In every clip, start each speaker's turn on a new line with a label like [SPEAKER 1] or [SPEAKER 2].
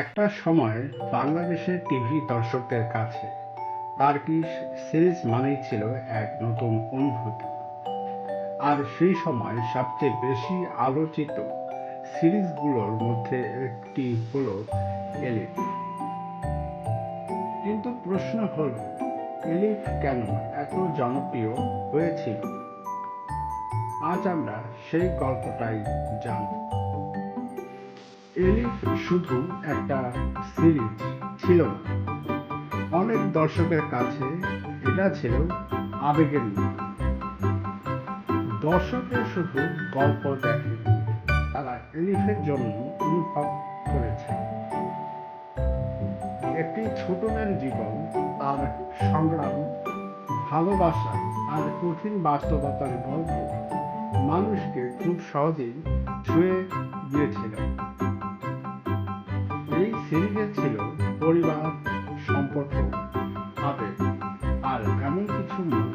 [SPEAKER 1] একটা সময় বাংলাদেশের টিভি দর্শকদের কাছে টার্কিশ সিরিজ মানেই ছিল এক নতুন অনুভূতি। আর সেই সময় সবচেয়ে বেশি আলোচিত সিরিজগুলোর মধ্যে একটি হলো এলিফ। কিন্তু প্রশ্ন হলো, এলিফ কেন এত জনপ্রিয় হয়েছিল? আজ আমরা সেই গল্পটাই জানব। এলিফ শুধু একটা সিরিজ ছিল না, অনেক দর্শকের কাছে এটা ছিল আবেগের মতো। দর্শকরা শুধু গল্প দেখে, তারা এলিফের জন্য অনুভব করেছে একটি ছোট মেয়ের জীবন, তার সংগ্রাম, ভালোবাসা আর কঠিন বাস্তবতার গল্প মানুষকে খুব সহজেই ছুঁয়ে গিয়েছিল। এই সিরিজে ছিল পরিবার, সম্পর্ক, আবেগ আর এমন কিছু মুখ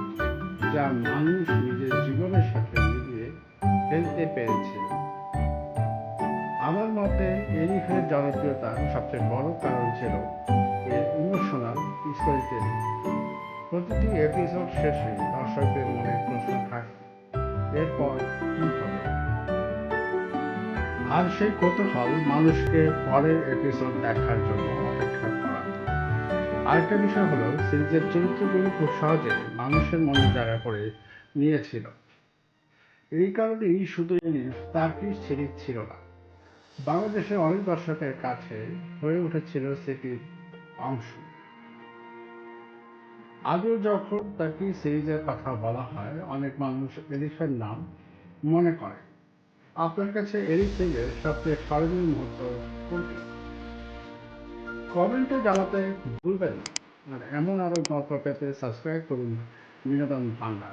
[SPEAKER 1] যা মানুষ নিজের জীবনের সাথে মিলিয়ে ফেলতে পেরেছিল। আমার মতে এলিফের জনপ্রিয়তার সবচেয়ে বড় কারণ ছিল এর ইমোশনাল স্টোরি টেলিং। প্রতিটি এপিসোড শেষে দর্শকদের মনে প্রশ্ন থাকে, এরপর কি হবে? আর সেই কৌতূহল মানুষকে পরের এপিসোড দেখার জন্য অপেক্ষা করাতো। আরেকটা বিষয় হলো, সিরিজের চরিত্রগুলো খুব সহজে মানুষের মনে জায়গা করে নিয়েছিল। এই কারণেই শুধু এলিফ টার্কিশ সিরিজ ছিল না, বাংলাদেশের অনেক দর্শকের কাছে হয়ে উঠেছিল সেটির অংশ। আজও যখন টার্কিশ সিরিজের কথা বলা হয়, অনেক মানুষ এলিফের নাম মনে করে। আপনার কাছে এলিফ সিরিজের সবচেয়ে স্মরণীয় মুহূর্ত কোনটি? কমেন্টে জানাতে ভুলবেন না। আর এমন আরো গল্প পেতে সাবস্ক্রাইব করুন বিনোদন বাংলা।